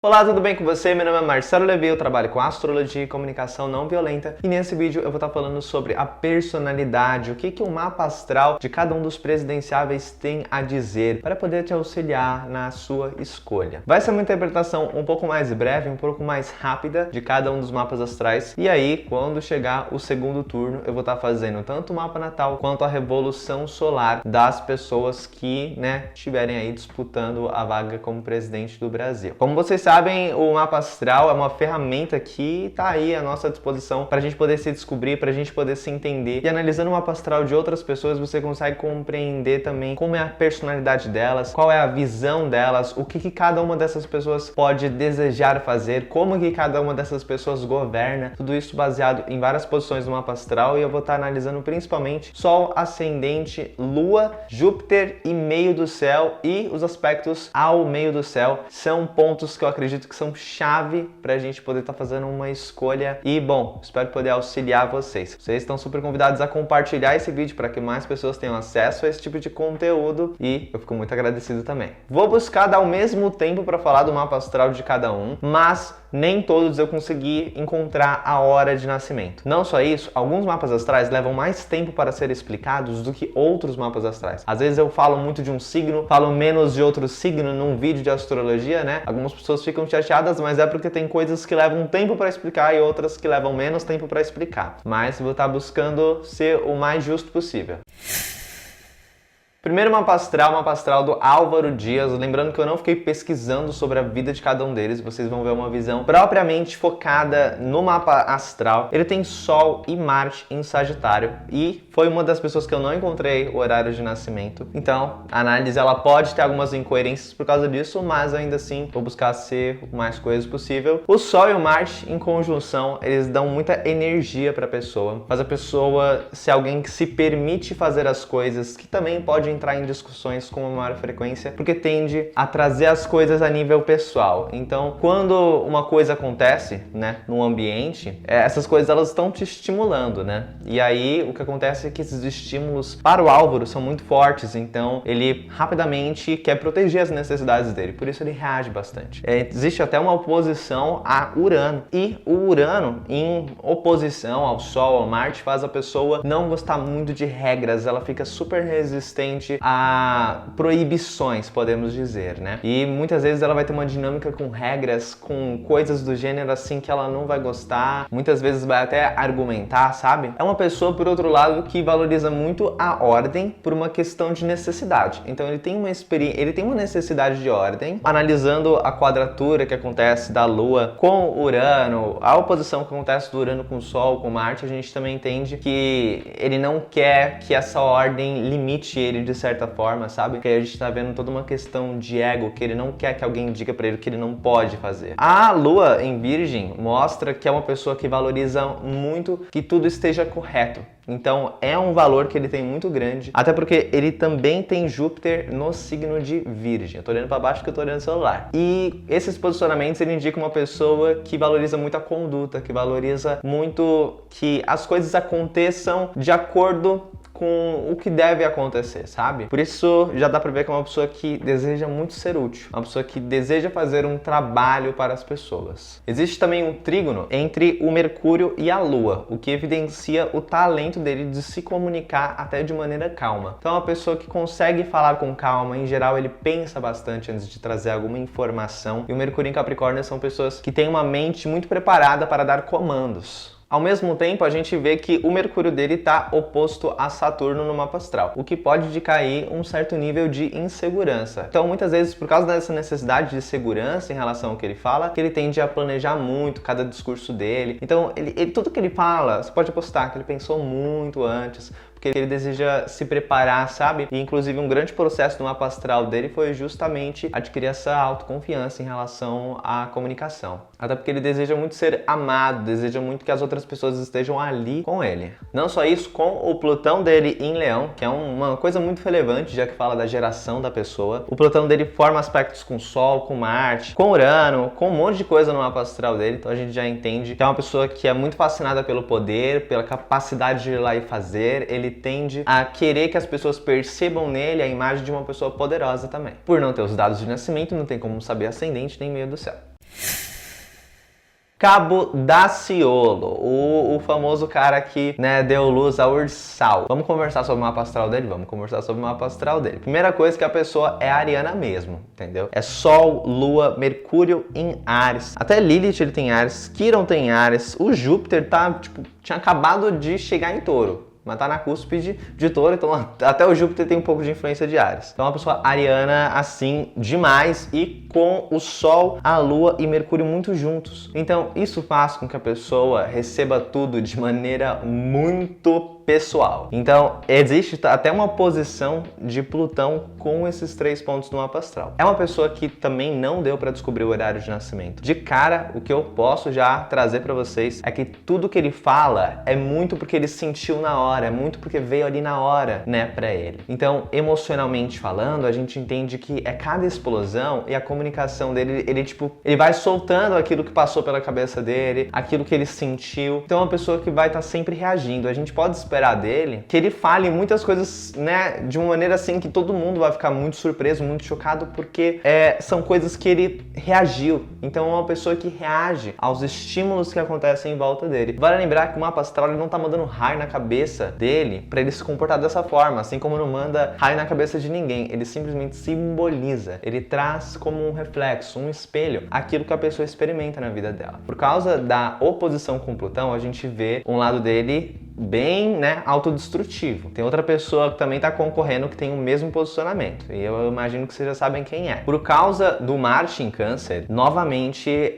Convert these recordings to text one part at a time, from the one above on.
Olá, tudo bem com você? Meu nome é Marcelo Levi, eu trabalho com astrologia e comunicação não violenta e nesse vídeo eu vou estar falando sobre a personalidade, o que o mapa astral de cada um dos presidenciáveis tem a dizer para poder te auxiliar na sua escolha. Vai ser uma interpretação um pouco mais breve, um pouco mais rápida de cada um dos mapas astrais e aí, quando chegar o segundo turno, eu vou estar fazendo tanto o mapa natal quanto a revolução solar das pessoas que, estiverem aí disputando a vaga como presidente do Brasil. Como vocês sabem, o mapa astral é uma ferramenta que está aí à nossa disposição para a gente poder se descobrir, para a gente poder se entender. E analisando o mapa astral de outras pessoas, você consegue compreender também como é a personalidade delas, qual é a visão delas, o que cada uma dessas pessoas pode desejar fazer, como que cada uma dessas pessoas governa. Tudo isso baseado em várias posições do mapa astral e eu vou estar analisando principalmente Sol, Ascendente, Lua, Júpiter e meio do céu e os aspectos ao meio do céu. São pontos que eu acredito que são chave para a gente poder estar fazendo uma escolha e, bom, espero poder auxiliar vocês. Vocês estão super convidados a compartilhar esse vídeo para que mais pessoas tenham acesso a esse tipo de conteúdo e eu fico muito agradecido também. Vou buscar dar o mesmo tempo para falar do mapa astral de cada um, mas nem todos eu consegui encontrar a hora de nascimento. Não só isso, alguns mapas astrais levam mais tempo para serem explicados do que outros mapas astrais. Às vezes eu falo muito de um signo, falo menos de outro signo num vídeo de astrologia, né? Algumas pessoas ficam chateadas, mas é porque tem coisas que levam tempo para explicar e outras que levam menos tempo para explicar. Mas vou estar buscando ser o mais justo possível. Primeiro mapa astral do Álvaro Dias, lembrando que eu não fiquei pesquisando sobre a vida de cada um deles, vocês vão ver uma visão propriamente focada no mapa astral. Ele tem Sol e Marte em Sagitário e foi uma das pessoas que eu não encontrei o horário de nascimento. Então, a análise ela pode ter algumas incoerências por causa disso, mas ainda assim vou buscar ser o mais coisa possível. O Sol e o Marte em conjunção, eles dão muita energia para a pessoa, faz a pessoa ser alguém que se permite fazer as coisas, que também pode entrar em discussões com uma maior frequência, porque tende a trazer as coisas a nível pessoal. Então, quando uma coisa acontece, no ambiente, essas coisas elas estão te estimulando, E aí, o que acontece é que esses estímulos para o Álvaro são muito fortes, então ele rapidamente quer proteger as necessidades dele, por isso ele reage bastante. Existe até uma oposição a Urano, e o Urano, em oposição ao Sol, ao Marte, faz a pessoa não gostar muito de regras, ela fica super resistente a proibições, podemos dizer, E muitas vezes ela vai ter uma dinâmica com regras, com coisas do gênero assim que ela não vai gostar, muitas vezes vai até argumentar, sabe? É uma pessoa, por outro lado, que valoriza muito a ordem por uma questão de necessidade. Então ele tem uma necessidade de ordem, analisando a quadratura que acontece da Lua com Urano, a oposição que acontece do Urano com o Sol, com Marte, a gente também entende que ele não quer que essa ordem limite ele de certa forma, sabe? Porque a gente tá vendo toda uma questão de ego, que ele não quer que alguém diga pra ele o que ele não pode fazer. A Lua em Virgem mostra que é uma pessoa que valoriza muito que tudo esteja correto. Então é um valor que ele tem muito grande, até porque ele também tem Júpiter no signo de Virgem. Eu tô olhando para baixo porque eu tô olhando o celular. E esses posicionamentos ele indica uma pessoa que valoriza muito a conduta, que valoriza muito que as coisas aconteçam de acordo com o que deve acontecer, sabe? Por isso já dá pra ver que é uma pessoa que deseja muito ser útil, uma pessoa que deseja fazer um trabalho para as pessoas. Existe também um trígono entre o Mercúrio e a Lua, o que evidencia o talento dele de se comunicar até de maneira calma. Então é uma pessoa que consegue falar com calma, em geral ele pensa bastante antes de trazer alguma informação, e o Mercúrio em Capricórnio são pessoas que têm uma mente muito preparada para dar comandos. Ao mesmo tempo, a gente vê que o Mercúrio dele está oposto a Saturno no mapa astral, o que pode indicar aí um certo nível de insegurança. Então, muitas vezes, por causa dessa necessidade de segurança em relação ao que ele fala, que ele tende a planejar muito cada discurso dele. Então, tudo que ele fala, você pode apostar que ele pensou muito antes, porque ele deseja se preparar, sabe? E inclusive um grande processo do mapa astral dele foi justamente adquirir essa autoconfiança em relação à comunicação. Até porque ele deseja muito ser amado, deseja muito que as outras pessoas estejam ali com ele. Não só isso, com o Plutão dele em Leão, que é uma coisa muito relevante, já que fala da geração da pessoa. O Plutão dele forma aspectos com Sol, com Marte, com Urano, com um monte de coisa no mapa astral dele, então a gente já entende que é uma pessoa que é muito fascinada pelo poder, pela capacidade de ir lá e fazer. Ele tende a querer que as pessoas percebam nele a imagem de uma pessoa poderosa também. Por não ter os dados de nascimento, não tem como saber ascendente nem meio do céu. Cabo Daciolo, o famoso cara que, né, deu luz ao Ursal. Vamos conversar sobre o mapa astral dele? Vamos conversar sobre o mapa astral dele. Primeira coisa que a pessoa é ariana mesmo, entendeu? É Sol, Lua, Mercúrio em Áries. Até Lilith ele tem Áries, Quiron tem Áries, o Júpiter tá, tipo, tinha acabado de chegar em Touro. Mas tá na cúspide de Touro, então até o Júpiter tem um pouco de influência de Áries. Então é uma pessoa ariana assim demais e com o Sol, a Lua e Mercúrio muito juntos. Então isso faz com que a pessoa receba tudo de maneira muito pessoal. Então existe até uma posição de Plutão com esses 3 pontos no mapa astral. É uma pessoa que também não deu para descobrir o horário de nascimento. De cara, o que eu posso já trazer para vocês é que tudo que ele fala é muito porque ele sentiu na hora, é muito porque veio ali na hora, né, para ele. Então, emocionalmente falando, a gente entende que é cada explosão e a comunicação dele, ele vai soltando aquilo que passou pela cabeça dele, aquilo que ele sentiu. Então, é uma pessoa que vai estar sempre reagindo. A gente pode esperar dele que ele fale muitas coisas, né, de uma maneira assim que todo mundo vai ficar muito surpreso, muito chocado, porque são coisas que ele reagiu. Então, é uma pessoa que reage aos estímulos que acontecem em volta dele. Vale lembrar que o mapa astral ele não tá mandando raio na cabeça dele para ele se comportar dessa forma, assim como não manda raio na cabeça de ninguém. Ele simplesmente simboliza, ele traz como um reflexo, um espelho, aquilo que a pessoa experimenta na vida dela. Por causa da oposição com Plutão, a gente vê um lado dele bem, né, autodestrutivo. Tem outra pessoa que também está concorrendo que tem o mesmo posicionamento, e eu imagino que vocês já sabem quem é. Por causa do Marte em Câncer, novamente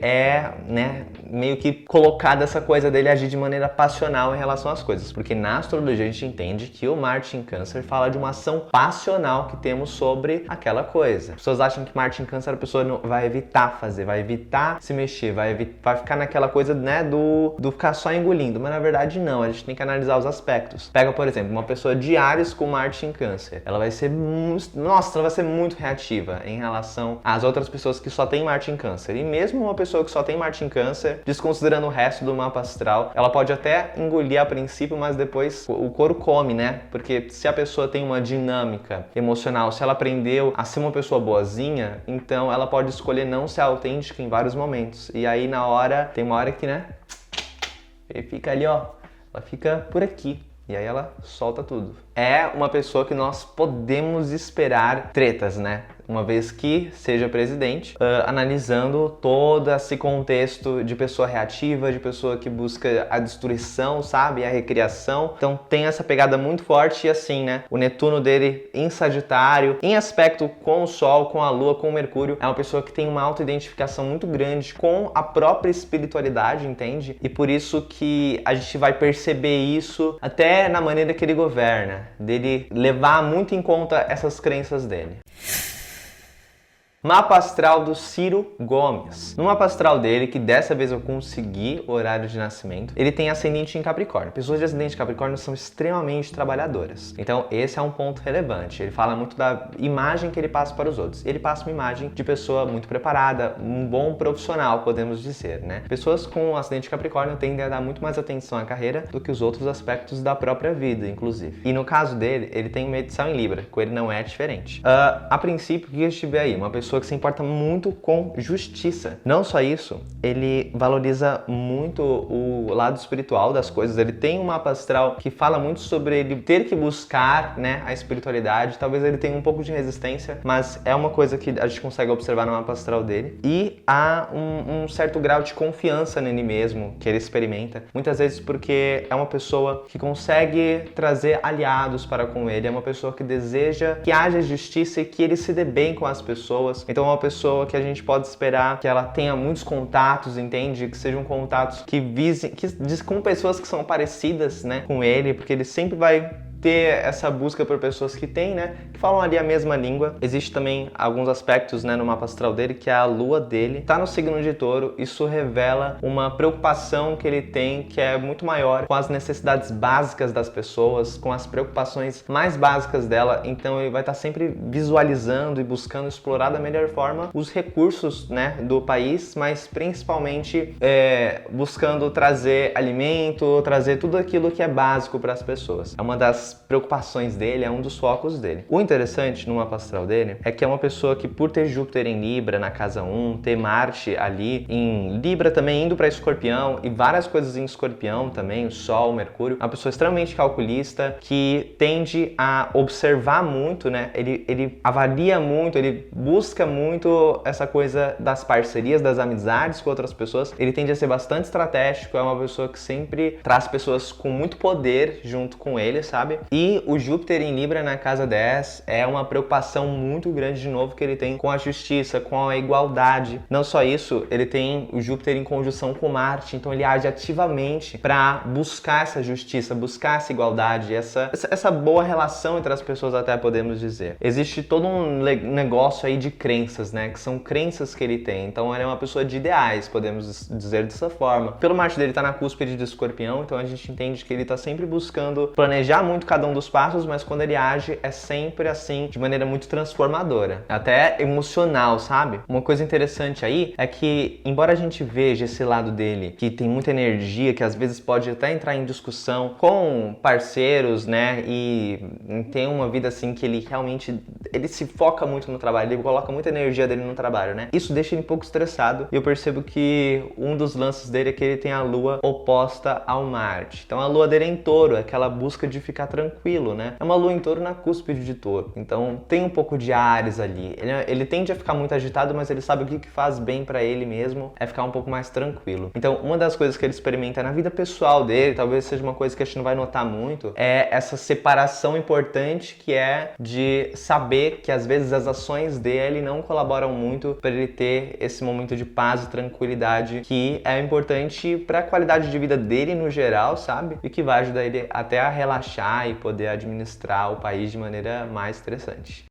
né, meio que colocada essa coisa dele agir de maneira passional em relação às coisas, porque na astrologia a gente entende que o Marte em Câncer fala de uma ação passional que temos sobre aquela coisa. As pessoas acham que Marte em Câncer a pessoa não, vai evitar fazer, vai evitar se mexer, vai ficar naquela coisa, né, do ficar só engolindo, mas na verdade não, a gente tem que analisar os aspectos. Pega, por exemplo, uma pessoa de Áries com Marte em Câncer. Ela vai ser muito reativa em relação às outras pessoas que só têm Marte em Câncer. E mesmo uma pessoa que só tem Marte em Câncer, desconsiderando o resto do mapa astral, ela pode até engolir a princípio, mas depois o couro come, né? Porque se a pessoa tem uma dinâmica emocional, se ela aprendeu a ser uma pessoa boazinha, então ela pode escolher não ser autêntica em vários momentos. E aí tem uma hora que, né? Ele fica ali, ó. Ela fica por aqui. E aí ela solta tudo. É uma pessoa que nós podemos esperar tretas, né? Uma vez que seja presidente, analisando todo esse contexto de pessoa reativa, de pessoa que busca a destruição, sabe? A recriação. Então tem essa pegada muito forte e assim, né? O Netuno dele em Sagitário, em aspecto com o Sol, com a Lua, com o Mercúrio, é uma pessoa que tem uma autoidentificação muito grande com a própria espiritualidade, entende? E por isso que a gente vai perceber isso até na maneira que ele governa, dele levar muito em conta essas crenças dele. Mapa astral do Ciro Gomes. No mapa astral dele, que dessa vez eu consegui o horário de nascimento, ele tem ascendente em Capricórnio. Pessoas de ascendente em Capricórnio são extremamente trabalhadoras. Então esse é um ponto relevante. Ele fala muito da imagem que ele passa para os outros. Ele passa uma imagem de pessoa muito preparada, um bom profissional, podemos dizer, né? Pessoas com ascendente em Capricórnio tendem a dar muito mais atenção à carreira do que os outros aspectos da própria vida, inclusive. E no caso dele, ele tem uma edição em Libra, com ele não é diferente. A princípio, o que a gente vê aí? Uma pessoa que se importa muito com justiça. Não só isso, ele valoriza muito o lado espiritual das coisas. Ele tem um mapa astral que fala muito sobre ele ter que buscar, né, a espiritualidade. Talvez ele tenha um pouco de resistência, mas é uma coisa que a gente consegue observar no mapa astral dele. E há um certo grau de confiança nele mesmo, que ele experimenta. Muitas vezes porque é uma pessoa que consegue trazer aliados para com ele. É uma pessoa que deseja que haja justiça e que ele se dê bem com as pessoas. Então é uma pessoa que a gente pode esperar que ela tenha muitos contatos, entende? Que sejam contatos que visem, com pessoas que são parecidas, né, com ele, porque ele sempre vai ter essa busca por pessoas que têm, né, que falam ali a mesma língua. Existe também alguns aspectos, né, no mapa astral dele, que a lua dele tá no signo de Touro. Isso revela uma preocupação que ele tem, que é muito maior com as necessidades básicas das pessoas, com as preocupações mais básicas dela. Então ele vai estar sempre visualizando e buscando explorar da melhor forma os recursos, né, do país, mas principalmente buscando trazer alimento, trazer tudo aquilo que é básico para as pessoas. É uma das das preocupações dele, é um dos focos dele. O interessante no mapa astral dele é que é uma pessoa que, por ter Júpiter em Libra na casa 1, ter Marte ali em Libra também indo para Escorpião e várias coisas em Escorpião também, o Sol, o Mercúrio, uma pessoa extremamente calculista que tende a observar muito, né? Ele avalia muito, ele busca muito essa coisa das parcerias, das amizades com outras pessoas. Ele tende a ser bastante estratégico, é uma pessoa que sempre traz pessoas com muito poder junto com ele, sabe? E o Júpiter em Libra na casa 10 é uma preocupação muito grande, de novo, que ele tem com a justiça, com a igualdade. Não só isso, ele tem o Júpiter em conjunção com Marte, então ele age ativamente para buscar essa justiça, buscar essa igualdade, essa boa relação entre as pessoas, até podemos dizer. Existe todo um negócio aí de crenças, né? Que são crenças que ele tem. Então ele é uma pessoa de ideais, podemos dizer dessa forma. Pelo Marte dele tá na cúspide de Escorpião, então a gente entende que ele tá sempre buscando planejar muito cada um dos passos, mas quando ele age é sempre assim, de maneira muito transformadora, até emocional, sabe? Uma coisa interessante aí é que, embora a gente veja esse lado dele, que tem muita energia, que às vezes pode até entrar em discussão com parceiros, né? E tem uma vida assim que ele realmente, ele se foca muito no trabalho, ele coloca muita energia dele no trabalho, né? Isso deixa ele um pouco estressado e eu percebo que um dos lances dele é que ele tem a Lua oposta ao Marte. Então a Lua dele é em Touro, é aquela busca de ficar tranquilo, né? É uma Lua em Touro na cúspide de Touro. Então tem um pouco de Áries ali. Ele tende a ficar muito agitado, mas ele sabe o que faz bem pra ele mesmo, é ficar um pouco mais tranquilo. Então uma das coisas que ele experimenta na vida pessoal dele, talvez seja uma coisa que a gente não vai notar muito, é essa separação importante que é de saber que às vezes as ações dele não colaboram muito para ele ter esse momento de paz e tranquilidade que é importante para a qualidade de vida dele no geral, sabe? E que vai ajudar ele até a relaxar e poder administrar o país de maneira mais interessante.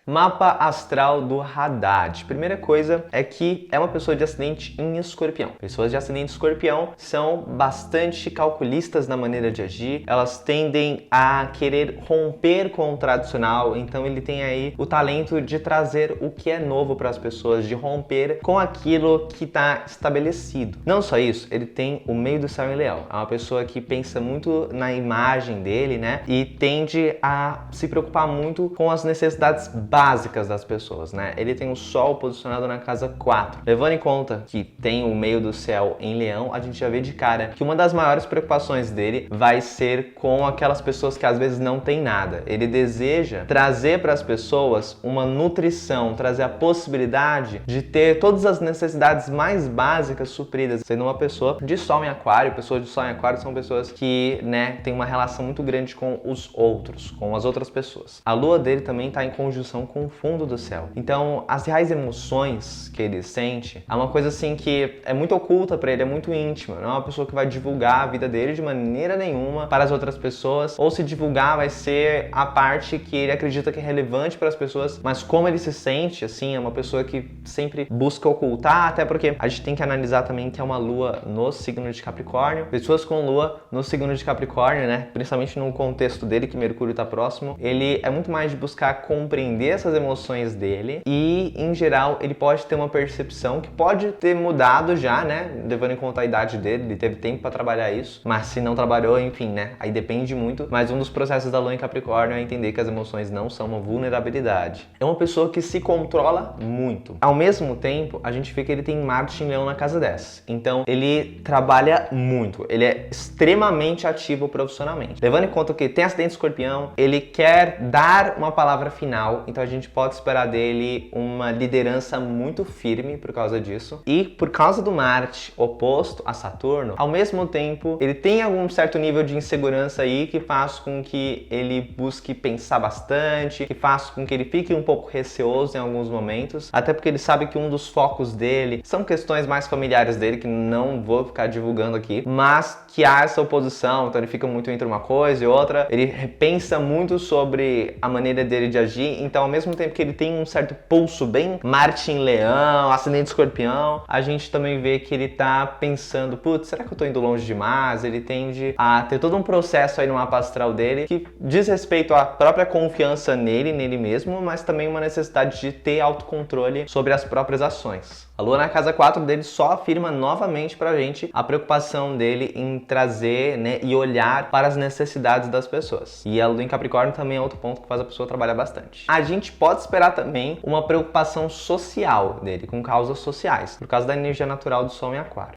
Mapa astral do Haddad. Primeira coisa é que é uma pessoa de ascendente em Escorpião. Pessoas de ascendente Escorpião são bastante calculistas na maneira de agir, elas tendem a querer romper com o tradicional, então ele tem aí o talento de trazer o que é novo para as pessoas, de romper com aquilo que está estabelecido. Não só isso, ele tem o meio do céu em Leão. É uma pessoa que pensa muito na imagem dele, né? E tende a se preocupar muito com as necessidades básicas das pessoas, né? Ele tem o Sol posicionado na casa 4. Levando em conta que tem o meio do céu em Leão, a gente já vê de cara que uma das maiores preocupações dele vai ser com aquelas pessoas que às vezes não tem nada. Ele deseja trazer para as pessoas uma nutrição, trazer a possibilidade de ter todas as necessidades mais básicas supridas, sendo uma pessoa de Sol em Aquário. Pessoas de Sol em Aquário são pessoas que, né, têm uma relação muito grande com os outros, com as outras pessoas. A Lua dele também está em conjunção com o fundo do céu. Então, as reais emoções que ele sente é uma coisa assim que é muito oculta para ele, é muito íntima. Não é uma pessoa que vai divulgar a vida dele de maneira nenhuma para as outras pessoas, ou se divulgar vai ser a parte que ele acredita que é relevante para as pessoas, mas como ele se sente, assim, é uma pessoa que sempre busca ocultar, até porque a gente tem que analisar também que é uma Lua no signo de Capricórnio. Pessoas com Lua no signo de Capricórnio, né, principalmente no contexto dele, que Mercúrio está próximo, ele é muito mais de buscar compreender essas emoções dele e, em geral, ele pode ter uma percepção que pode ter mudado já, né? Levando em conta a idade dele, ele teve tempo para trabalhar isso, mas se não trabalhou, enfim, né? Aí depende muito, mas um dos processos da Lua em Capricórnio é entender que as emoções não são uma vulnerabilidade. É uma pessoa que se controla muito. Ao mesmo tempo, a gente vê que ele tem Marte em Leão na casa 10. Então, ele trabalha muito, ele é extremamente ativo profissionalmente. Levando em conta que tem acidente Escorpião, ele quer dar uma palavra final, então a gente pode esperar dele uma liderança muito firme por causa disso. E por causa do Marte oposto a Saturno, ao mesmo tempo, ele tem algum certo nível de insegurança aí que faz com que ele busque pensar bastante, que faz com que ele fique um pouco receoso em alguns momentos, até porque ele sabe que um dos focos dele são questões mais familiares dele, que não vou ficar divulgando aqui, mas que há essa oposição, então ele fica muito entre uma coisa e outra, ele repensa muito sobre a maneira dele de agir, então ao mesmo tempo que ele tem um certo pulso bem Marte em Leão, ascendente Escorpião, a gente também vê que ele tá pensando, putz, será que eu tô indo longe demais? Ele tende a ter todo um processo aí no mapa astral dele que diz respeito à própria confiança nele mesmo, mas também uma necessidade de ter autocontrole sobre as próprias ações. A Lua na casa 4 dele só afirma novamente pra gente a preocupação dele em trazer, né, e olhar para as necessidades das pessoas. E a Lua em Capricórnio também é outro ponto que faz a pessoa trabalhar bastante. A gente pode esperar também uma preocupação social dele, com causas sociais, por causa da energia natural do Sol em Aquário.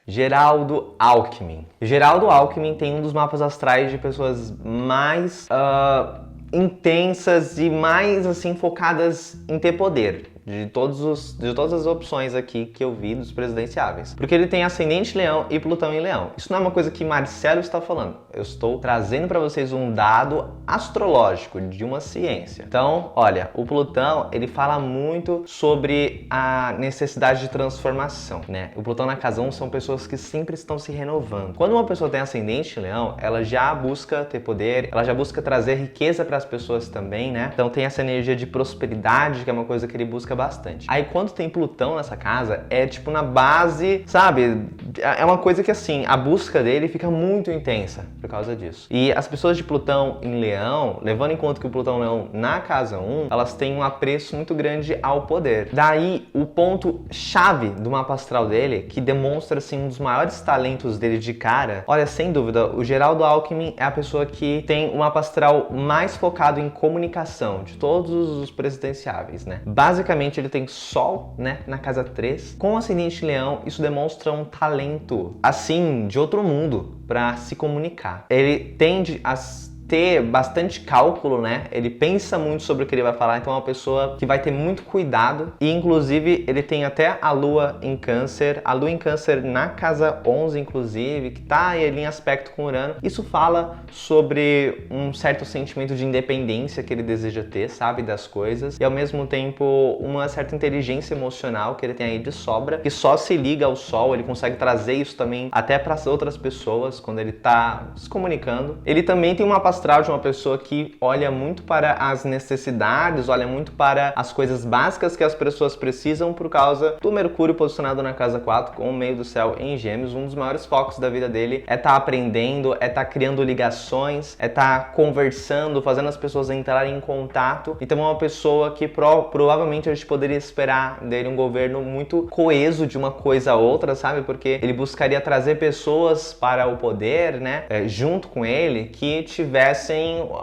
Geraldo Alckmin. Geraldo Alckmin tem um dos mapas astrais de pessoas mais intensas e mais assim focadas em ter poder. De todas as opções aqui que eu vi dos presidenciáveis. Porque ele tem ascendente Leão e Plutão em Leão. Isso não é uma coisa que Marcelo está falando. Eu estou trazendo para vocês um dado astrológico de uma ciência. Então, olha, o Plutão, ele fala muito sobre a necessidade de transformação, né? O Plutão na casa 1 são pessoas que sempre estão se renovando. Quando uma pessoa tem ascendente Leão, ela já busca ter poder, ela já busca trazer riqueza para as pessoas também, né? Então tem essa energia de prosperidade, que é uma coisa que ele busca bastante. Aí quando tem Plutão nessa casa, é tipo na base, sabe? É uma coisa que assim, a busca dele fica muito intensa por causa disso. E as pessoas de Plutão em Leão, levando em conta que o Plutão Leão na casa 1, elas têm um apreço muito grande ao poder. Daí, o ponto chave do mapa astral dele, que demonstra assim um dos maiores talentos dele de cara, olha, sem dúvida, o Geraldo Alckmin é a pessoa que tem um mapa astral mais focado em comunicação de todos os presidenciáveis, né? Basicamente, ele tem Sol, né, na casa 3, com ascendente Leão. Isso demonstra um talento, assim, de outro mundo para se comunicar. Ele tende a ter bastante cálculo, né? Ele pensa muito sobre o que ele vai falar, então é uma pessoa que vai ter muito cuidado. E inclusive ele tem até a Lua em Câncer, a Lua em Câncer na casa 11, inclusive, que tá aí em aspecto com Urano. Isso fala sobre um certo sentimento de independência que ele deseja ter, sabe, das coisas, e ao mesmo tempo uma certa inteligência emocional que ele tem aí de sobra, que só se liga ao Sol. Ele consegue trazer isso também até para as outras pessoas quando ele tá se comunicando. Ele também tem uma astral de uma pessoa que olha muito para as necessidades, olha muito para as coisas básicas que as pessoas precisam por causa do Mercúrio posicionado na casa 4 com o meio do céu em Gêmeos. Um dos maiores focos da vida dele é estar aprendendo, é estar criando ligações, é estar conversando, fazendo as pessoas entrarem em contato. Então é uma pessoa que provavelmente a gente poderia esperar dele um governo muito coeso de uma coisa a outra, sabe? Porque ele buscaria trazer pessoas para o poder, né? Junto com ele, que tivessem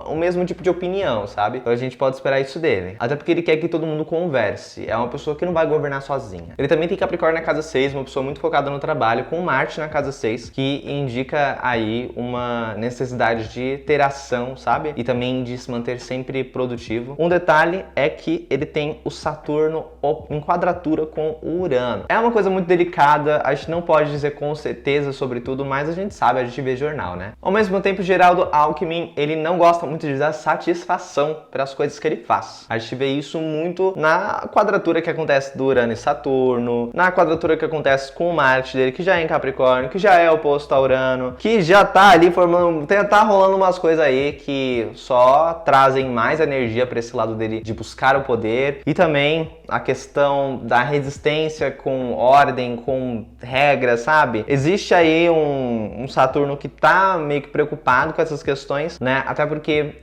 o mesmo tipo de opinião, sabe? Então a gente pode esperar isso dele. Até porque ele quer que todo mundo converse. É uma pessoa que não vai governar sozinha. Ele também tem Capricórnio na casa 6, uma pessoa muito focada no trabalho, com Marte na casa 6, que indica aí uma necessidade de ter ação, sabe? E também de se manter sempre produtivo. Um detalhe é que ele tem o Saturno em quadratura com o Urano. É uma coisa muito delicada, a gente não pode dizer com certeza sobre tudo, mas a gente sabe, a gente vê jornal, né? Ao mesmo tempo, Geraldo Alckmin, ele não gosta muito de dar satisfação para as coisas que ele faz. A gente vê isso muito na quadratura que acontece do Urano e Saturno, na quadratura que acontece com o Marte dele, que já é em Capricórnio, que já é oposto a Urano, que já tá ali formando, tá rolando umas coisas aí que só trazem mais energia para esse lado dele de buscar o poder. E também a questão da resistência com ordem, com regras, sabe? Existe aí um Saturno que tá meio que preocupado com essas questões, né? Até porque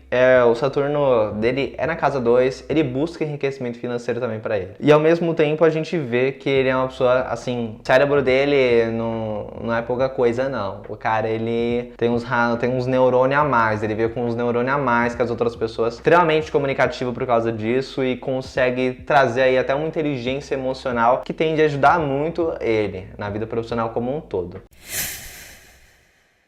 o Saturno dele é na casa 2, ele busca enriquecimento financeiro também para ele. E ao mesmo tempo a gente vê que ele é uma pessoa, assim, o cérebro dele não é pouca coisa, não. O cara, ele tem uns neurônios a mais, ele vê com uns neurônios a mais que as outras pessoas, extremamente comunicativo por causa disso e consegue trazer aí até uma inteligência emocional que tende a ajudar muito ele na vida profissional como um todo.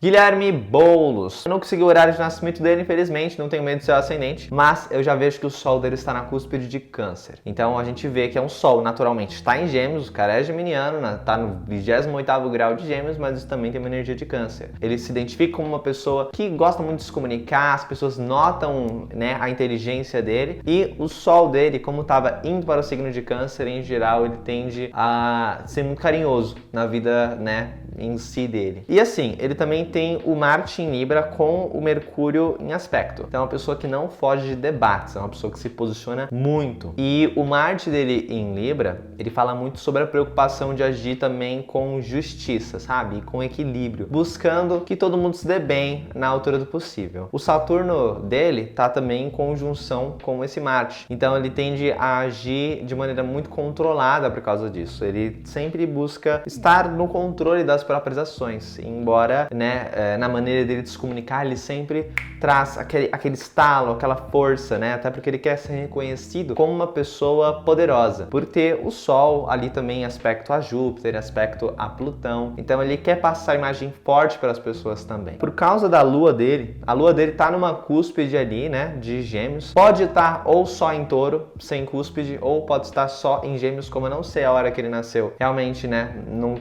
Guilherme Boulos. Eu não consegui o horário de nascimento dele, infelizmente, não tenho medo de ser ascendente, mas eu já vejo que o Sol dele está na cúspide de Câncer. Então a gente vê que é um Sol, naturalmente, está em Gêmeos, o cara é geminiano, está no 28º grau de Gêmeos, mas isso também tem uma energia de Câncer. Ele se identifica como uma pessoa que gosta muito de se comunicar, as pessoas notam, né, a inteligência dele, e o Sol dele, como estava indo para o signo de Câncer, em geral, ele tende a ser muito carinhoso na vida, né, em si dele. E assim, ele também tem o Marte em Libra com o Mercúrio em aspecto. Então é uma pessoa que não foge de debates, é uma pessoa que se posiciona muito. E o Marte dele em Libra, ele fala muito sobre a preocupação de agir também com justiça, sabe? E com equilíbrio, buscando que todo mundo se dê bem na altura do possível. O Saturno dele tá também em conjunção com esse Marte. Então ele tende a agir de maneira muito controlada por causa disso. Ele sempre busca estar no controle das próprias ações, embora, né, na maneira dele de se comunicar, ele sempre traz aquele estalo, aquela força, né, até porque ele quer ser reconhecido como uma pessoa poderosa, por ter o Sol ali também em aspecto a Júpiter, aspecto a Plutão, então ele quer passar a imagem forte para as pessoas também. Por causa da Lua dele, a Lua dele tá numa cúspide ali, né, de Gêmeos, pode estar ou só em Touro, sem cúspide, ou pode estar só em Gêmeos, como eu não sei a hora que ele nasceu, realmente, né, não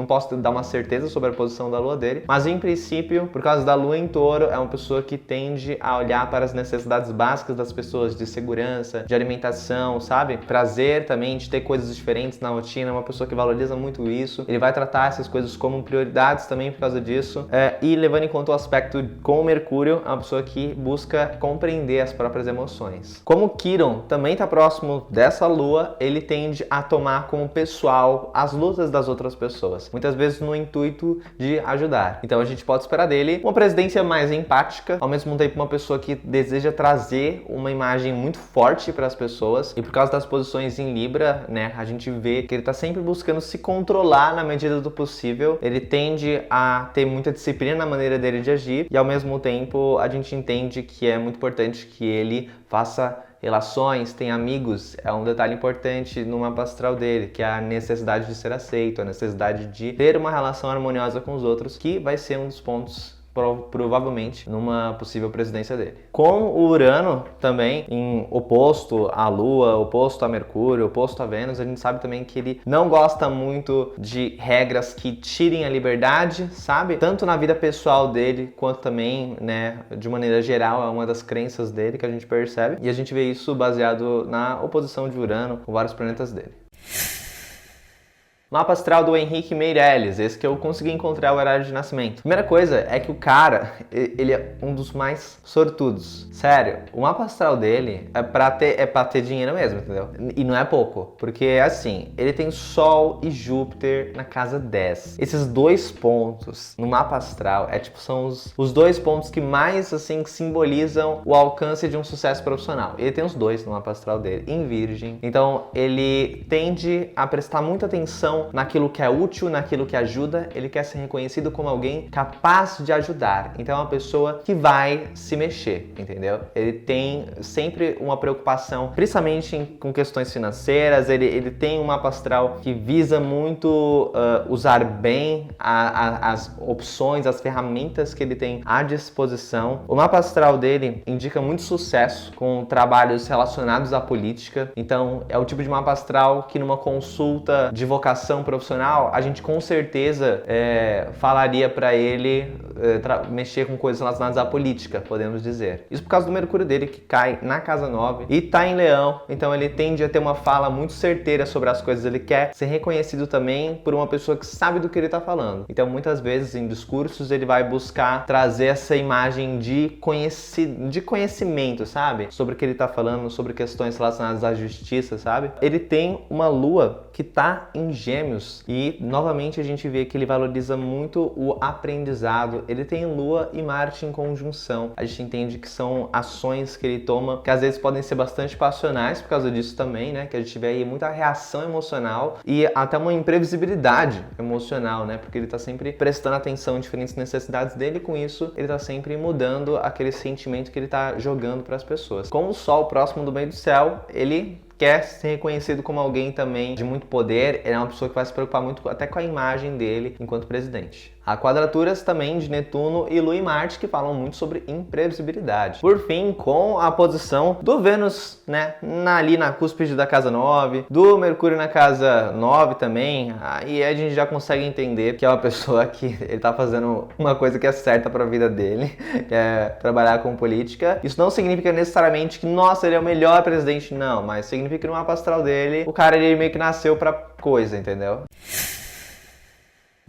posso dar uma certeza sobre a posição da Lua dele, mas em princípio, por causa da Lua em Touro, é uma pessoa que tende a olhar para as necessidades básicas das pessoas, de segurança, de alimentação, sabe? Prazer também, de ter coisas diferentes na rotina, é uma pessoa que valoriza muito isso, ele vai tratar essas coisas como prioridades também por causa disso, e levando em conta o aspecto com o Mercúrio, é uma pessoa que busca compreender as próprias emoções. Como o Quiron também está próximo dessa Lua, ele tende a tomar como pessoal as lutas das outras pessoas, muitas vezes no intuito de ajudar. Então a gente pode esperar dele uma presidência mais empática, ao mesmo tempo uma pessoa que deseja trazer uma imagem muito forte para as pessoas, e por causa das posições em Libra, né, a gente vê que ele está sempre buscando se controlar na medida do possível, ele tende a ter muita disciplina na maneira dele de agir, e ao mesmo tempo a gente entende que é muito importante que ele faça relações, tem amigos, é um detalhe importante no mapa astral dele, que é a necessidade de ser aceito, a necessidade de ter uma relação harmoniosa com os outros, que vai ser um dos pontos provavelmente numa possível presidência dele. Com o Urano também em oposto à Lua, oposto a Mercúrio, oposto a Vênus, a gente sabe também que ele não gosta muito de regras que tirem a liberdade, sabe? Tanto na vida pessoal dele, quanto também, né, de maneira geral, é uma das crenças dele que a gente percebe, e a gente vê isso baseado na oposição de Urano com vários planetas dele. Mapa astral do Henrique Meirelles, esse que eu consegui encontrar o horário de nascimento. Primeira coisa é que o cara, ele é um dos mais sortudos. Sério, o mapa astral dele é pra ter dinheiro mesmo, entendeu? E não é pouco, porque é assim, ele tem Sol e Júpiter na casa 10. Esses dois pontos no mapa astral são os dois pontos que mais, assim, simbolizam o alcance de um sucesso profissional. Ele tem os dois no mapa astral dele, em Virgem. Então, ele tende a prestar muita atenção naquilo que é útil, naquilo que ajuda, ele quer ser reconhecido como alguém capaz de ajudar. Então é uma pessoa que vai se mexer, entendeu? Ele tem sempre uma preocupação, principalmente com questões financeiras, ele tem um mapa astral que visa muito usar bem as opções, as ferramentas que ele tem à disposição. O mapa astral dele indica muito sucesso com trabalhos relacionados à política, então é o tipo de mapa astral que numa consulta de vocação profissional, a gente com certeza falaria para ele mexer com coisas relacionadas à política, podemos dizer. Isso por causa do Mercúrio dele, que cai na casa 9 e tá em Leão, então ele tende a ter uma fala muito certeira sobre as coisas, ele quer ser reconhecido também por uma pessoa que sabe do que ele tá falando. Então muitas vezes em discursos ele vai buscar trazer essa imagem de conhecimento, sabe? Sobre o que ele tá falando, sobre questões relacionadas à justiça, sabe? Ele tem uma lua que tá em Gêmeos e novamente a gente vê que ele valoriza muito o aprendizado. Ele tem Lua e Marte em conjunção. A gente entende que são ações que ele toma que às vezes podem ser bastante passionais por causa disso também, né? Que a gente vê aí muita reação emocional e até uma imprevisibilidade emocional, né? Porque ele tá sempre prestando atenção em diferentes necessidades dele e com isso ele tá sempre mudando aquele sentimento que ele tá jogando para as pessoas. Com o Sol próximo do meio do céu, ele quer ser reconhecido como alguém também de muito poder, ele é uma pessoa que vai se preocupar muito até com a imagem dele enquanto presidente. Há quadraturas também de Netuno e Lua e Marte que falam muito sobre imprevisibilidade. Por fim, com a posição do Vênus, né, ali na cúspide da casa 9, do Mercúrio na casa 9 também, aí a gente já consegue entender que é uma pessoa que ele tá fazendo uma coisa que é certa para a vida dele, que é trabalhar com política. Isso não significa necessariamente que, nossa, ele é o melhor presidente, não, mas significa que no mapa astral dele, o cara ele meio que nasceu pra coisa, entendeu?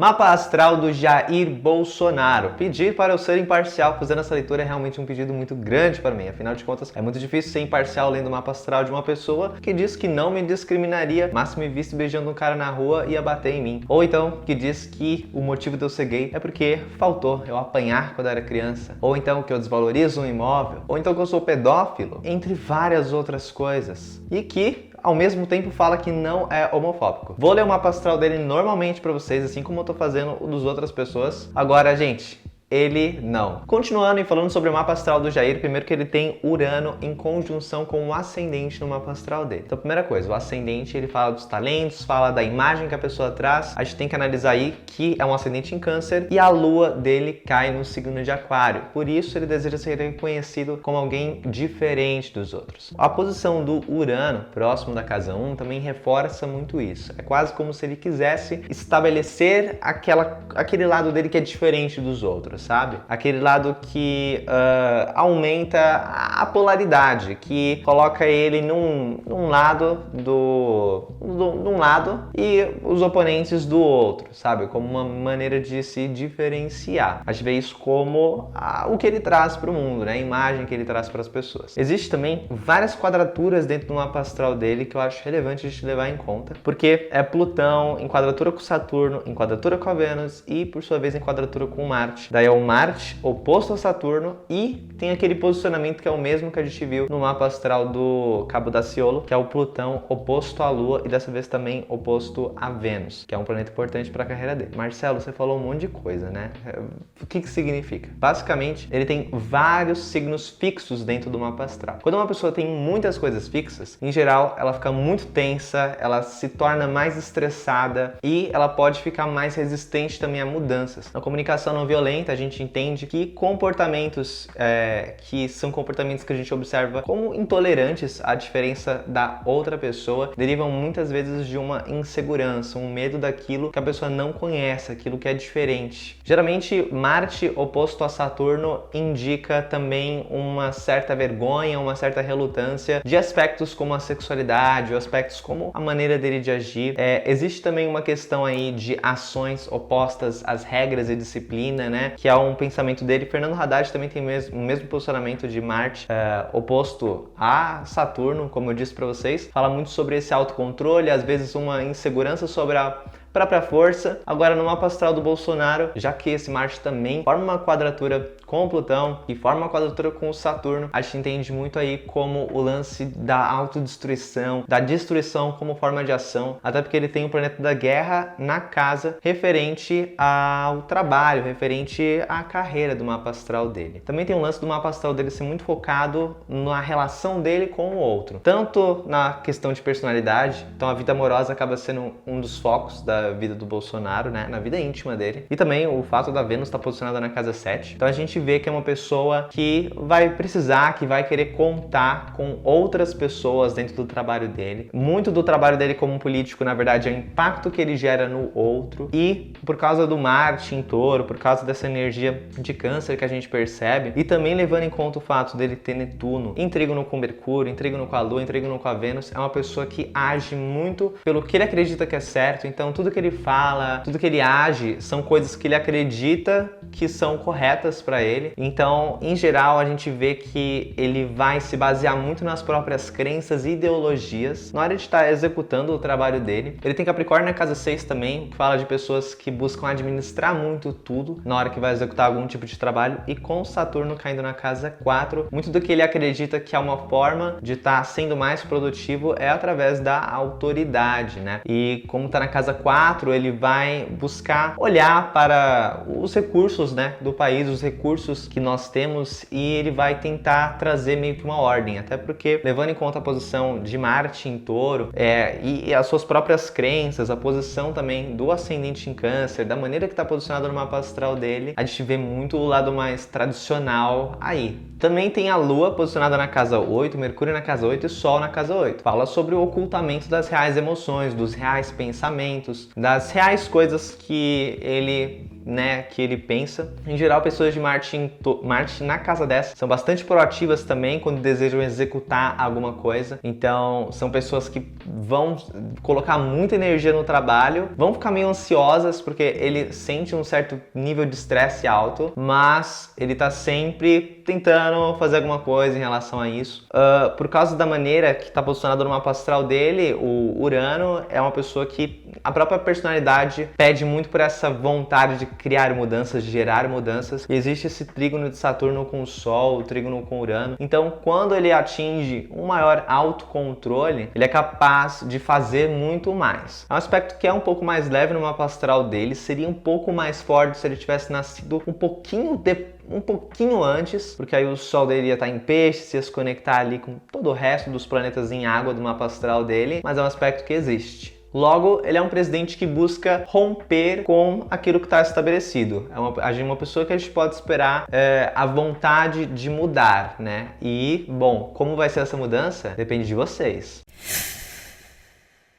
Mapa astral do Jair Bolsonaro. Pedir para eu ser imparcial fazendo essa leitura é realmente um pedido muito grande para mim. Afinal de contas, é muito difícil ser imparcial lendo o mapa astral de uma pessoa que diz que não me discriminaria, mas se me visse beijando um cara na rua ia bater em mim. Ou então, que diz que o motivo de eu ser gay é porque faltou eu apanhar quando era criança. Ou então que eu desvalorizo um imóvel. Ou então que eu sou pedófilo. Entre várias outras coisas. E que ao mesmo tempo fala que não é homofóbico. Vou ler o mapa astral dele normalmente pra vocês, assim como eu tô fazendo o dos outras pessoas. Agora, gente, ele não. Continuando e falando sobre o mapa astral do Jair, primeiro que ele tem Urano em conjunção com o ascendente no mapa astral dele. Então, primeira coisa, o ascendente ele fala dos talentos, fala da imagem que a pessoa traz. A gente tem que analisar aí que é um ascendente em Câncer e a lua dele cai no signo de Aquário. Por isso, ele deseja ser reconhecido como alguém diferente dos outros. A posição do Urano, próximo da casa 1, também reforça muito isso. É quase como se ele quisesse estabelecer aquele lado dele que é diferente dos outros, sabe? Aquele lado que aumenta a polaridade, que coloca ele num lado num lado e os oponentes do outro, sabe? Como uma maneira de se diferenciar. A gente vê isso como o que ele traz para o mundo, né? A imagem que ele traz para as pessoas. Existe também várias quadraturas dentro do mapa astral dele que eu acho relevante a gente levar em conta, porque é Plutão em quadratura com Saturno, em quadratura com a Vênus e, por sua vez, em quadratura com Marte. Daí é o Marte oposto a Saturno e tem aquele posicionamento que é o mesmo que a gente viu no mapa astral do Cabo Daciolo, que é o Plutão oposto à Lua e dessa vez também oposto a Vênus, que é um planeta importante para a carreira dele. Marcelo, você falou um monte de coisa, né? O que significa? Basicamente, ele tem vários signos fixos dentro do mapa astral. Quando uma pessoa tem muitas coisas fixas, em geral, ela fica muito tensa, ela se torna mais estressada e ela pode ficar mais resistente também a mudanças. Na comunicação não violenta, a gente entende que comportamentos que são comportamentos que a gente observa como intolerantes à diferença da outra pessoa derivam muitas vezes de uma insegurança, um medo daquilo que a pessoa não conhece, aquilo que é diferente. Geralmente, Marte oposto a Saturno indica também uma certa vergonha, uma certa relutância de aspectos como a sexualidade, ou aspectos como a maneira dele de agir. Existe também uma questão aí de ações opostas às regras e disciplina, né? Que é um pensamento dele. Fernando Haddad também tem o mesmo posicionamento de Marte oposto a Saturno, como eu disse para vocês. Fala muito sobre esse autocontrole, às vezes uma insegurança sobre a própria força. Agora, no mapa astral do Bolsonaro, já que esse Marte também forma uma quadratura com o Plutão e forma uma quadratura com o Saturno, a gente entende muito aí como o lance da autodestruição, da destruição como forma de ação, até porque ele tem o planeta da guerra na casa referente ao trabalho, referente à carreira do mapa astral dele. Também tem um lance do mapa astral dele ser muito focado na relação dele com o outro, tanto na questão de personalidade, então a vida amorosa acaba sendo um dos focos da vida do Bolsonaro, né, na vida íntima dele, e também o fato da Vênus estar posicionada na casa 7. Então a gente vê que é uma pessoa que vai precisar, que vai querer contar com outras pessoas dentro do trabalho dele. Muito do trabalho dele como político, na verdade, é o impacto que ele gera no outro, e por causa do Marte em Touro, por causa dessa energia de Câncer que a gente percebe, e também levando em conta o fato dele ter Netuno em trígono com Mercúrio, em trígono com a Lua, em trígono com a Vênus, é uma pessoa que age muito pelo que ele acredita que é certo. Então tudo que ele fala, tudo que ele age são coisas que ele acredita que são corretas para ele. Então, em geral, a gente vê que ele vai se basear muito nas próprias crenças e ideologias na hora de estar executando o trabalho dele. Ele tem Capricórnio na casa 6 também, que fala de pessoas que buscam administrar muito tudo na hora que vai executar algum tipo de trabalho, e com Saturno caindo na casa 4, muito do que ele acredita que é uma forma de estar sendo mais produtivo é através da autoridade, né? E como tá na casa 4, ele vai buscar olhar para os recursos, né, do país, os recursos que nós temos, e ele vai tentar trazer meio que uma ordem, até porque, levando em conta a posição de Marte em Touro e as suas próprias crenças, a posição também do ascendente em Câncer, da maneira que está posicionado no mapa astral dele, a gente vê muito o lado mais tradicional aí. Também tem a Lua posicionada na casa 8, Mercúrio na casa 8 e Sol na casa 8. Fala sobre o ocultamento das reais emoções, dos reais pensamentos, das reais coisas que ele né, que ele pensa. Em geral, pessoas de Marte na casa 10 são bastante proativas também quando desejam executar alguma coisa. Então, são pessoas que vão colocar muita energia no trabalho, vão ficar meio ansiosas porque ele sente um certo nível de estresse alto, mas ele tá sempre tentando fazer alguma coisa em relação a isso. Por causa da maneira que tá posicionado no mapa astral dele, o Urano é uma pessoa que a própria personalidade pede muito por essa vontade de criar mudanças, de gerar mudanças. E existe esse trígono de Saturno com o Sol, o trígono com Urano. Então, quando ele atinge um maior autocontrole, ele é capaz de fazer muito mais. É um aspecto que é um pouco mais leve no mapa astral dele, seria um pouco mais forte se ele tivesse nascido um pouquinho antes, porque aí o Sol dele ia estar em Peixes, ia se conectar ali com todo o resto dos planetas em água do mapa astral dele, mas é um aspecto que existe. Logo, ele é um presidente que busca romper com aquilo que está estabelecido. É uma pessoa que a gente pode esperar a vontade de mudar, né? E, bom, como vai ser essa mudança? Depende de vocês.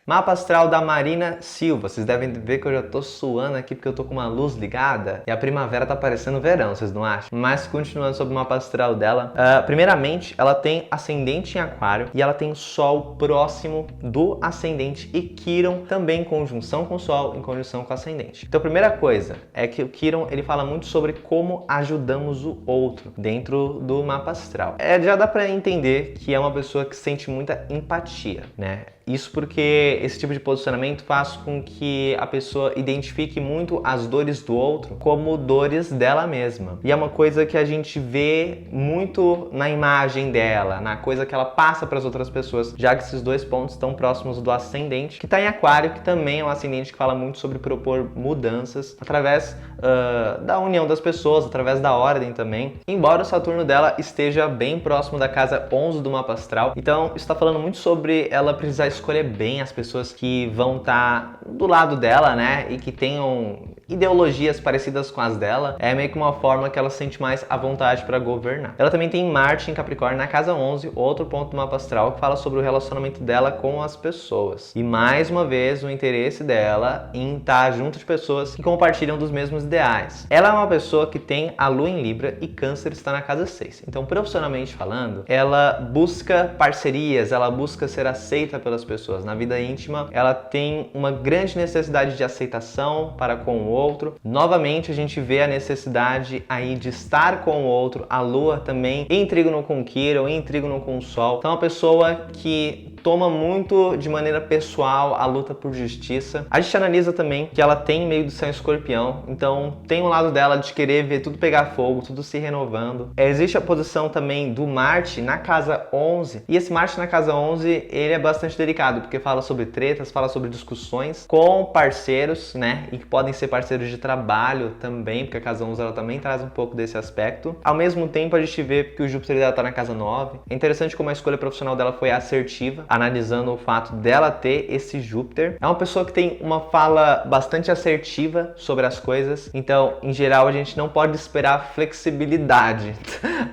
Mapa astral da Marina Silva. Vocês devem ver que eu já tô suando aqui porque eu tô com uma luz ligada e a primavera tá parecendo verão, vocês não acham? Mas continuando sobre o mapa astral dela, primeiramente ela tem ascendente em Aquário e ela tem Sol próximo do ascendente e Quiron também em conjunção com o Sol, em conjunção com o ascendente. Então a primeira coisa é que o Quiron ele fala muito sobre como ajudamos o outro dentro do mapa astral. Já dá pra entender que é uma pessoa que sente muita empatia, né? Isso porque esse tipo de posicionamento faz com que a pessoa identifique muito as dores do outro como dores dela mesma. E é uma coisa que a gente vê muito na imagem dela, na coisa que ela passa para as outras pessoas, já que esses dois pontos estão próximos do ascendente, que está em Aquário, que também é um ascendente que fala muito sobre propor mudanças através da união das pessoas, através da ordem também. Embora o Saturno dela esteja bem próximo da casa 11 do mapa astral, então isso está falando muito sobre ela precisar escolher bem as pessoas que vão estar do lado dela, né? E que tenham ideologias parecidas com as dela. É meio que uma forma que ela se sente mais à vontade para governar. Ela também tem Marte em Capricórnio na casa 11, outro ponto do mapa astral que fala sobre o relacionamento dela com as pessoas. E mais uma vez o interesse dela em estar junto de pessoas que compartilham dos mesmos ideais. Ela é uma pessoa que tem a Lua em Libra e Câncer está na casa 6. Então, profissionalmente falando, ela busca parcerias, ela busca ser aceita pelas pessoas. Na vida íntima, ela tem uma grande necessidade de aceitação para com o outro. Novamente, a gente vê a necessidade aí de estar com o outro. A Lua também em trígono com Quiron, em trígono com o Sol. Então, é uma pessoa que toma muito de maneira pessoal a luta por justiça. A gente analisa também que ela tem meio do céu em Escorpião, então tem um lado dela de querer ver tudo pegar fogo, tudo se renovando. Existe a posição também do Marte na casa 11, e esse Marte na casa 11, ele é bastante delicado, porque fala sobre tretas, fala sobre discussões com parceiros, né, e que podem ser parceiros de trabalho também, porque a casa 11 ela também traz um pouco desse aspecto. Ao mesmo tempo, a gente vê que o Júpiter dela tá na casa 9. É interessante como a escolha profissional dela foi assertiva, analisando o fato dela ter esse Júpiter. É uma pessoa que tem uma fala bastante assertiva sobre as coisas, então, em geral, a gente não pode esperar flexibilidade,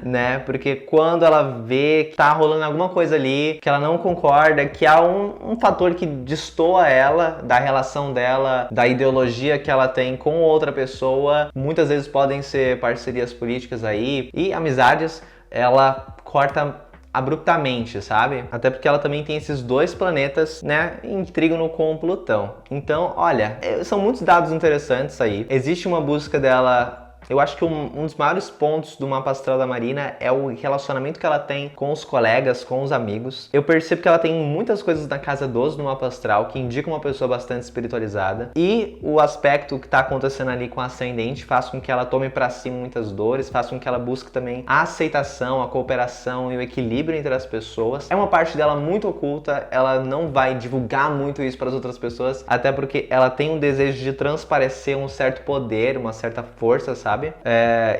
né? Porque quando ela vê que tá rolando alguma coisa ali, que ela não concorda, que há um fator que destoa ela da relação dela, da ideologia que ela tem com outra pessoa, muitas vezes podem ser parcerias políticas aí e amizades, ela corta abruptamente, sabe? Até porque ela também tem esses dois planetas, né, em trígono com Plutão. Então, olha, são muitos dados interessantes aí. Existe uma busca dela. Eu acho que um dos maiores pontos do mapa astral da Marina é o relacionamento que ela tem com os colegas, com os amigos. Eu percebo que ela tem muitas coisas na casa 12 no mapa astral que indicam uma pessoa bastante espiritualizada. E o aspecto que está acontecendo ali com a ascendente faz com que ela tome para si muitas dores, faz com que ela busque também a aceitação, a cooperação e o equilíbrio entre as pessoas. É uma parte dela muito oculta, ela não vai divulgar muito isso para as outras pessoas, até porque ela tem um desejo de transparecer um certo poder, uma certa força, sabe? sabe?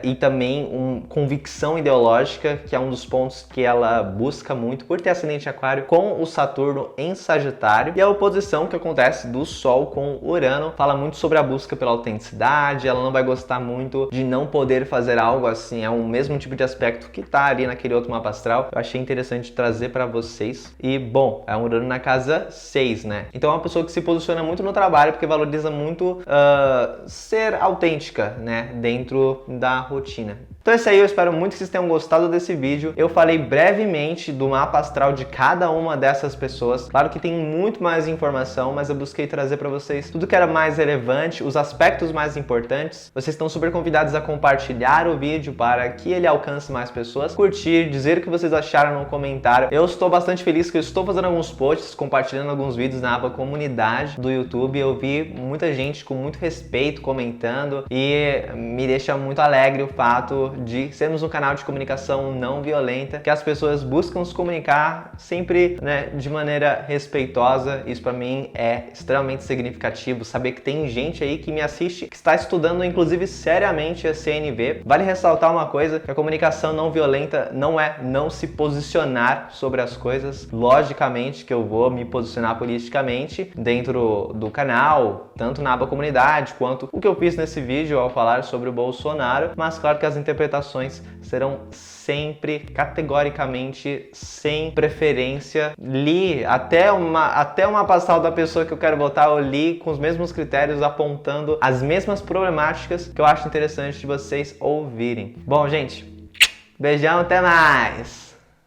E também convicção ideológica, que é um dos pontos que ela busca muito por ter ascendente em Aquário com o Saturno em Sagitário. E a oposição que acontece do Sol com Urano fala muito sobre a busca pela autenticidade. Ela não vai gostar muito de não poder fazer algo assim, é o mesmo tipo de aspecto que tá ali naquele outro mapa astral. Eu achei interessante trazer para vocês. E bom, é um Urano na casa 6, né? Então é uma pessoa que se posiciona muito no trabalho porque valoriza muito ser autêntica, né, dentro da rotina. Então é isso aí, eu espero muito que vocês tenham gostado desse vídeo. Eu falei brevemente do mapa astral de cada uma dessas pessoas. Claro que tem muito mais informação, mas eu busquei trazer para vocês tudo que era mais relevante, os aspectos mais importantes. Vocês estão super convidados a compartilhar o vídeo para que ele alcance mais pessoas, curtir, dizer o que vocês acharam no comentário. Eu estou bastante feliz que eu estou fazendo alguns posts, compartilhando alguns vídeos na aba comunidade do YouTube. Eu vi muita gente com muito respeito comentando e me deixa muito alegre o fato de sermos um canal de comunicação não violenta, que as pessoas buscam se comunicar sempre, né, de maneira respeitosa. Isso para mim é extremamente significativo, saber que tem gente aí que me assiste, que está estudando inclusive seriamente a CNV. Vale ressaltar uma coisa, que a comunicação não violenta não é não se posicionar sobre as coisas. Logicamente que eu vou me posicionar politicamente dentro do canal, tanto na aba comunidade, quanto o que eu fiz nesse vídeo ao falar sobre o Bolsonaro, mas claro que as interpretações serão sempre, categoricamente, sem preferência. Li até uma passada da pessoa que eu quero votar, eu li com os mesmos critérios, apontando as mesmas problemáticas que eu acho interessante de vocês ouvirem. Bom, gente, beijão, até mais!